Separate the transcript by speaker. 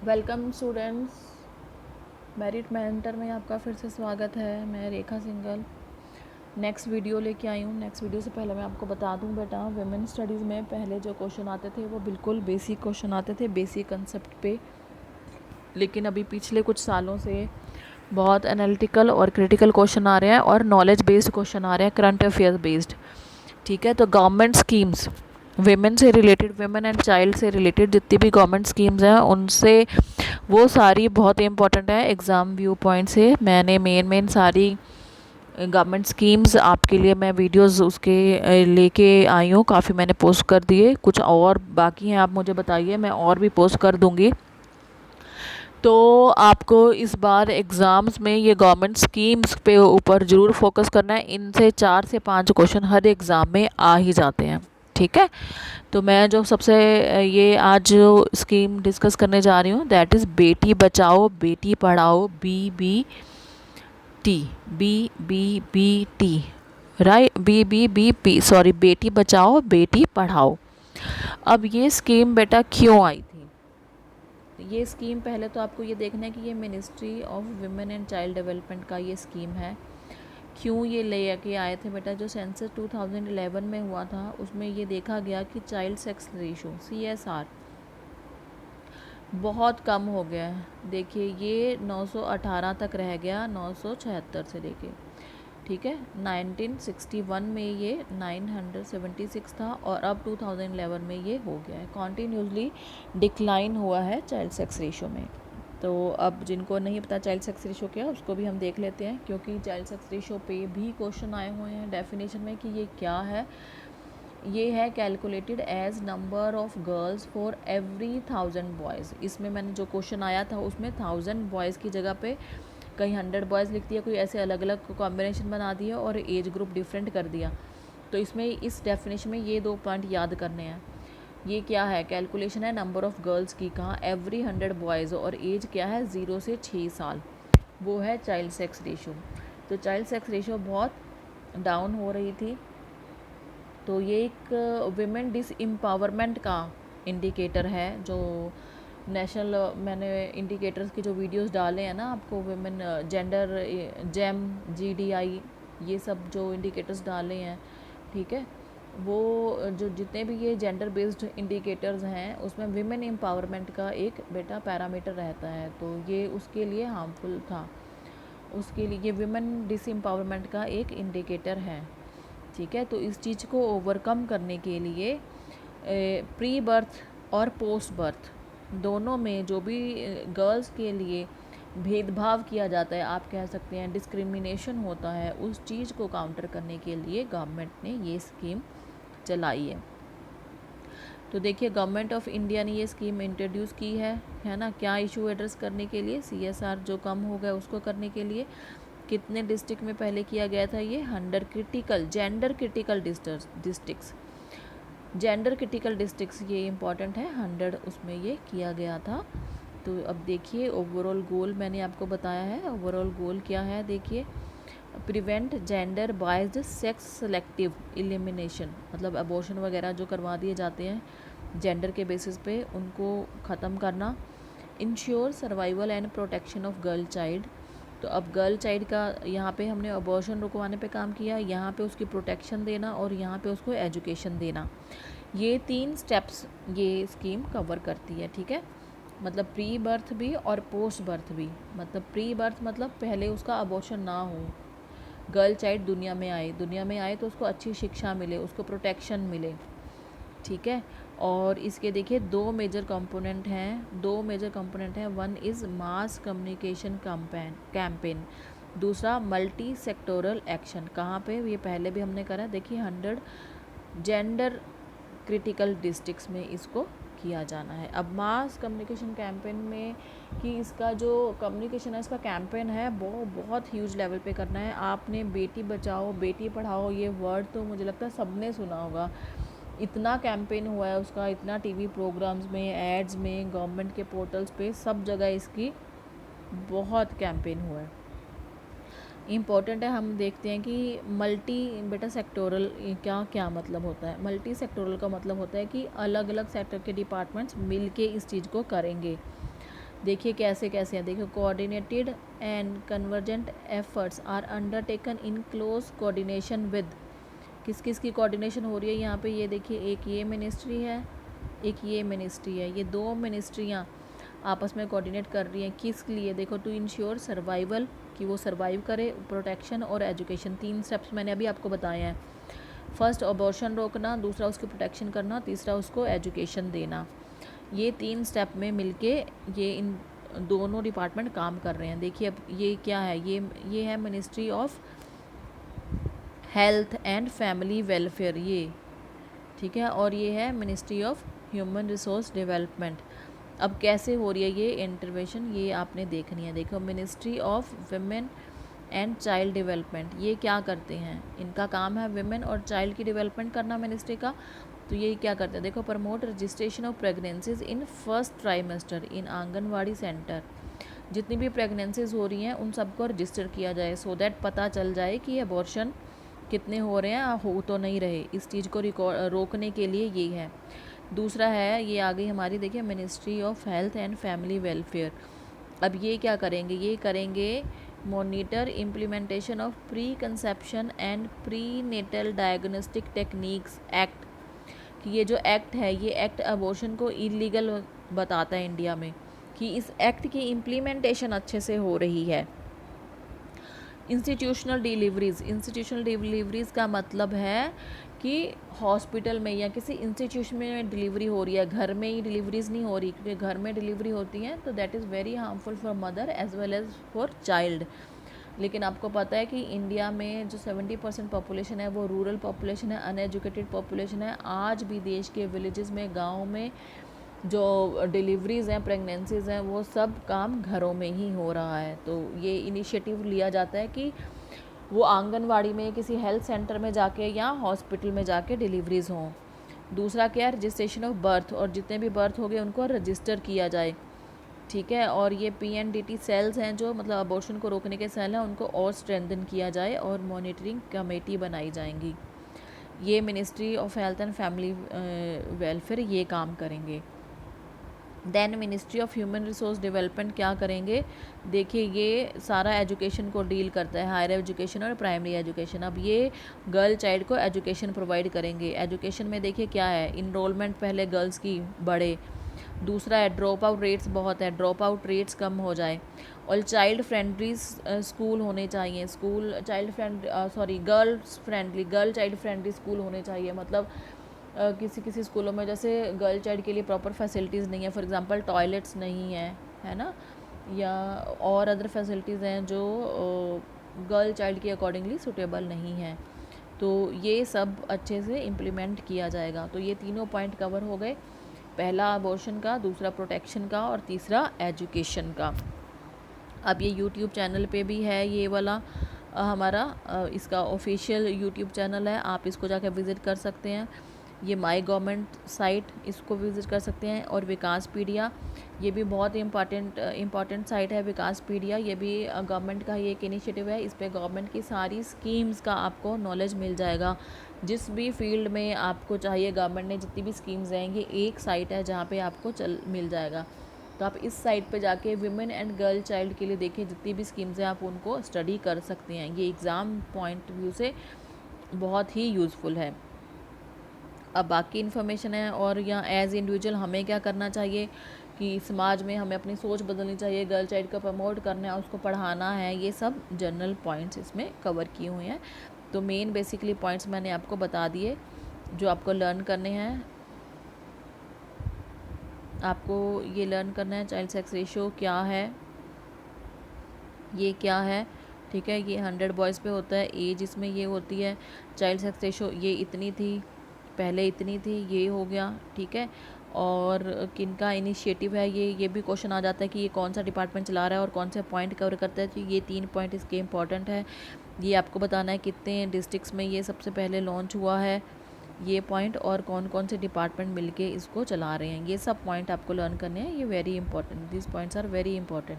Speaker 1: Welcome students, merit mentor में आपका फिर से स्वागत है। मैं रेखा सिंगल नेक्स्ट वीडियो लेके आई हूँ। नेक्स्ट वीडियो से पहले मैं आपको बता दूँ बेटा, वुमेन स्टडीज़ में पहले जो क्वेश्चन आते थे वो बिल्कुल बेसिक क्वेश्चन आते थे, बेसिक कंसेप्ट पे। लेकिन अभी पिछले कुछ सालों से बहुत एनालिटिकल और क्रिटिकल क्वेश्चन आ रहे हैं और नॉलेज बेस्ड क्वेश्चन आ रहे हैं, करंट अफेयर बेस्ड। ठीक है, तो गवर्नमेंट स्कीम्स, वेमेन से रिलेटेड, वेमेन एंड चाइल्ड से रिलेटेड जितनी भी गवर्नमेंट स्कीम्स हैं उनसे वो सारी बहुत इंपॉर्टेंट है एग्ज़ाम व्यू पॉइंट से। मैंने मेन सारी गवर्नमेंट स्कीम्स आपके लिए मैं वीडियोस उसके लेके आई हूँ। काफ़ी मैंने पोस्ट कर दिए, कुछ और बाकी हैं, आप मुझे बताइए, मैं और भी पोस्ट कर दूँगी। तो आपको इस बार एग्ज़ाम्स में ये गवर्नमेंट स्कीम्स पे ऊपर ज़रूर फोकस करना है। इनसे 4 से 5 क्वेश्चन हर एग्ज़ाम में आ ही जाते हैं। ठीक है, तो मैं जो सबसे ये आज जो स्कीम डिस्कस करने जा रही हूँ that is Beti Bachao Beti Padhao, BBBT, right, BBBP, sorry, Beti Bachao Beti Padhao. अब ये स्कीम बेटा क्यों आई थी? ये स्कीम पहले तो आपको ये देखना है कि ये ministry of women and child development का ये स्कीम है। क्यों ये ले के आए थे बेटा? जो सेंसस 2011 में हुआ था उसमें ये देखा गया कि चाइल्ड सेक्स रेशो CSR बहुत कम हो गया है। देखिए ये 918 तक रह गया, 976 से लेके, ठीक है। 1961 में ये 976 था और अब 2011 में ये हो गया है। कॉन्टीन्यूसली डिक्लाइन हुआ है चाइल्ड सेक्स रेशो में। तो अब जिनको नहीं पता चाइल्ड सेक्स रेशो क्या है उसको भी हम देख लेते हैं, क्योंकि चाइल्ड सेक्स रेशो पे भी क्वेश्चन आए हुए हैं डेफिनेशन में कि ये क्या है। ये है calculated as number of girls for every 1000 boys. इसमें मैंने जो क्वेश्चन आया था उसमें 1000 बॉयज़ की जगह पे कहीं 100 बॉयज़ लिख दिया, कोई ऐसे अलग अलग कॉम्बिनेशन बना दिया और एज ग्रुप डिफरेंट कर दिया। तो इसमें इस डेफिनेशन में ये 2 पॉइंट याद करने हैं। ये क्या है? कैलकुलेशन है नंबर ऑफ़ गर्ल्स की, कहाँ? एवरी 100 बॉयज़, और एज क्या है? 0 से 6 साल। वो है चाइल्ड सेक्स रेशो। तो चाइल्ड सेक्स रेशो बहुत डाउन हो रही थी। तो ये एक विमेन डिसएम्पावरमेंट का इंडिकेटर है। जो नेशनल मैंने इंडिकेटर्स की जो वीडियोस डाले हैं ना आपको, विमेन जेंडर जेम GDI, ये सब जो इंडिकेटर्स डाले हैं, ठीक है, वो जो जितने भी ये जेंडर बेस्ड इंडिकेटर्स हैं उसमें विमेन एम्पावरमेंट का एक बेटा पैरामीटर रहता है। तो ये उसके लिए हार्मफुल था, उसके लिए ये विमेन डिसएम्पावरमेंट का एक इंडिकेटर है। ठीक है, तो इस चीज़ को ओवरकम करने के लिए प्री बर्थ और पोस्ट बर्थ दोनों में जो भी गर्ल्स के लिए भेदभाव किया जाता है, आप कह सकते हैं डिस्क्रिमिनेशन होता है, उस चीज़ को काउंटर करने के लिए गवर्नमेंट ने ये स्कीम चलाई है। तो देखिए गवर्नमेंट ऑफ इंडिया ने ये स्कीम इंट्रोड्यूस की है ना, क्या इशू एड्रेस करने के लिए? CSR जो कम हो गया उसको करने के लिए। कितने डिस्ट्रिक्ट में पहले किया गया था ये? 100 critical gender critical districts, gender critical districts, ये इंपॉर्टेंट है, 100 उसमें ये किया गया था। तो अब देखिए ओवरऑल गोल मैंने आपको बताया है। ओवरऑल गोल क्या है? देखिए, prevent gender biased sex selective elimination, मतलब अबॉर्शन वगैरह जो करवा दिए जाते हैं जेंडर के बेसिस पे, उनको ख़त्म करना। Ensure survival and protection of girl child. तो अब गर्ल चाइल्ड का यहाँ पे हमने अबॉर्शन रुकवाने पे काम किया, यहाँ पे उसकी प्रोटेक्शन देना और यहाँ पे उसको एजुकेशन देना। ये 3 स्टेप्स ये स्कीम कवर करती है। ठीक है, मतलब प्री बर्थ भी और पोस्ट बर्थ भी। मतलब प्री बर्थ मतलब पहले उसका अबॉर्शन ना हो, गर्ल चाइल्ड दुनिया में आए तो उसको अच्छी शिक्षा मिले, उसको प्रोटेक्शन मिले। ठीक है, और इसके देखिए 2 मेजर कंपोनेंट हैं। One is mass communication campaign, दूसरा मल्टी सेक्टोरल एक्शन। कहाँ पे? ये पहले भी हमने करा, देखिए 100 जेंडर क्रिटिकल डिस्ट्रिक्ट्स में इसको किया जाना है। अब मास कम्युनिकेशन कैंपेन में कि इसका जो कम्युनिकेशन है, इसका कैंपेन है वो बहुत ह्यूज लेवल पे करना है। आपने बेटी बचाओ बेटी पढ़ाओ ये वर्ड तो मुझे लगता है सबने सुना होगा। इतना कैंपेन हुआ है उसका, इतना टीवी प्रोग्राम्स में, एड्स में, गवर्नमेंट के पोर्टल्स पे, सब जगह इसकी बहुत कैंपेन हुआ है। इम्पॉर्टेंट है, हम देखते हैं कि मल्टी बेटा सेक्टोरल क्या क्या मतलब होता है। मल्टी सेक्टोरल का मतलब होता है कि अलग अलग सेक्टर के डिपार्टमेंट्स मिलके इस चीज़ को करेंगे। देखिए कैसे कैसे हैं, देखिए coordinated and convergent efforts are undertaken in close coordination with, किस किस की कोऑर्डिनेशन हो रही है यहाँ पे, ये देखिए एक ये मिनिस्ट्री है, एक ये मिनिस्ट्री है, ये दो मिनिस्ट्रियाँ आपस में कोऑर्डिनेट कर रही हैं, किस लिए, देखो टू इंश्योर सर्वाइवल, कि वो सर्वाइव करे, प्रोटेक्शन और एजुकेशन, 3 स्टेप्स मैंने अभी आपको बताए हैं। फर्स्ट अबॉर्शन रोकना, दूसरा उसकी प्रोटेक्शन करना, तीसरा उसको एजुकेशन देना। ये 3 स्टेप में मिलके ये इन दोनों डिपार्टमेंट काम कर रहे हैं। देखिए अब ये क्या है, ये है ministry of health and family welfare, ये ठीक है, और ये है ministry of human resource development. अब कैसे हो रही है ये इंटरवेंशन, ये आपने देखनी है। देखो ministry of women and child development, ये क्या करते हैं, इनका काम है विमेन और चाइल्ड की डेवलपमेंट करना मिनिस्ट्री का। तो ये क्या करते हैं, देखो promote registration of pregnancies in first trimester in anganwadi centre, जितनी भी प्रेगनेंसीज हो रही हैं उन सबको रजिस्टर किया जाए, सो दैट पता चल जाए कि अबॉर्शन कितने हो रहे हैं, हो तो नहीं रहे, इस चीज़ को रोकने के लिए ये है। दूसरा है, ये आ गई हमारी, देखिए ministry of health and family welfare. अब ये क्या करेंगे, ये करेंगे monitor implementation of pre conception and pre natal diagnostic techniques act, कि ये जो एक्ट है, ये एक्ट अबॉर्शन को इलीगल बताता है इंडिया में, कि इस एक्ट की इम्प्लीमेंटेशन अच्छे से हो रही है। इंस्टीट्यूशनल डिलीवरीज़ का मतलब है कि हॉस्पिटल में या किसी इंस्टीट्यूशन में डिलीवरी हो रही है, घर में ही डिलीवरीज़ नहीं हो रही, क्योंकि घर में डिलीवरी होती है तो that is very harmful for mother as well as for child. लेकिन आपको पता है कि इंडिया में जो 70% पॉपुलेशन है वो रूरल पॉपुलेशन है, अनएजुकेटेड पॉपुलेशन है। आज भी देश के विलेजेस में, गाँव में जो डिलीवरीज़ हैं, प्रेगनेंसीज़ हैं, वो सब काम घरों में ही हो रहा है। तो ये इनिशिएटिव लिया जाता है कि वो आंगनवाड़ी में, किसी हेल्थ सेंटर में जाके या हॉस्पिटल में जाके डिलीवरीज़ हों। दूसरा क्या है, रजिस्ट्रेशन ऑफ बर्थ, और जितने भी बर्थ हो गए उनको रजिस्टर किया जाए, ठीक है। और ये PNDT सेल्स हैं, जो मतलब अबॉर्शन को रोकने के सेल हैं, उनको और स्ट्रेंथन किया जाए और मॉनिटरिंग कमेटी बनाई जाएंगी। ये ministry of health and family welfare ये काम करेंगे। Then ministry of human resource development क्या करेंगे, देखिए ये सारा एजुकेशन को डील करता है, हायर एजुकेशन और प्राइमरी एजुकेशन। अब ये गर्ल चाइल्ड को एजुकेशन प्रोवाइड करेंगे। एजुकेशन में देखिए क्या है, इनरोलमेंट पहले गर्ल्स की बढ़े, दूसरा है ड्रॉप आउट रेट्स बहुत है, ड्रॉप आउट रेट्स कम हो जाए, और चाइल्ड फ्रेंडली स्कूल होने चाहिए, गर्ल चाइल्ड फ्रेंडली स्कूल होने चाहिए। मतलब किसी किसी स्कूलों में जैसे गर्ल चाइल्ड के लिए प्रॉपर फैसिलिटीज़ नहीं है, फॉर एग्जांपल टॉयलेट्स नहीं है ना, या और अदर फैसिलिटीज़ हैं जो गर्ल चाइल्ड के अकॉर्डिंगली सूटेबल नहीं है। तो ये सब अच्छे से इम्प्लीमेंट किया जाएगा। तो ये तीनों पॉइंट कवर हो गए, पहला अबॉर्शन का, दूसरा प्रोटेक्शन का, और तीसरा एजुकेशन का। अब ये यूट्यूब चैनल पे भी है ये वाला हमारा इसका ऑफिशियल यूट्यूब चैनल है, आप इसको जाकर विज़िट कर सकते हैं। ये माई गवर्नमेंट साइट, इसको विज़िट कर सकते हैं। और विकास पीडिया, ये भी बहुत इम्पॉर्टेंट साइट है विकास पीडिया, ये भी गवर्नमेंट का ही एक इनिशिएटिव है। इस पर गवर्नमेंट की सारी स्कीम्स का आपको नॉलेज मिल जाएगा, जिस भी फील्ड में आपको चाहिए। गवर्नमेंट ने जितनी भी स्कीम्स हैं, ये एक साइट है जहाँ पे आपको मिल जाएगा। तो आप इस साइट पे जाके विमेन एंड गर्ल चाइल्ड के लिए देखिए, जितनी भी स्कीम्स हैं आप उनको स्टडी कर सकते हैं। ये एग्ज़ाम पॉइंट व्यू से बहुत ही यूज़फुल है। अब बाकी इन्फॉर्मेशन है, और यहाँ एज इंडिविजुअल हमें क्या करना चाहिए कि समाज में हमें अपनी सोच बदलनी चाहिए, गर्ल चाइल्ड को प्रमोट करना है, उसको पढ़ाना है, ये सब जनरल पॉइंट्स इसमें कवर किए हुए हैं। तो मेन बेसिकली पॉइंट्स मैंने आपको बता दिए जो आपको लर्न करने हैं। आपको ये लर्न करना है चाइल्ड सेक्स रेशियो क्या है, ये क्या है, ठीक है। ये 100 बॉयज़ पे होता है, एज इसमें ये होती है, चाइल्ड सेक्स रेशियो ये इतनी थी पहले, इतनी थी, ये हो गया, ठीक है। और किनका इनिशिएटिव है ये भी क्वेश्चन आ जाता है कि ये कौन सा डिपार्टमेंट चला रहा है और कौन से पॉइंट कवर करता है। तो ये 3 पॉइंट इसके इंपॉर्टेंट है। ये आपको बताना है कितने डिस्ट्रिक्ट्स में ये सबसे पहले लॉन्च हुआ है ये पॉइंट, और कौन कौन से डिपार्टमेंट मिलके इसको चला रहे हैं। ये सब पॉइंट आपको लर्न करने हैं, ये very important, this points are very important.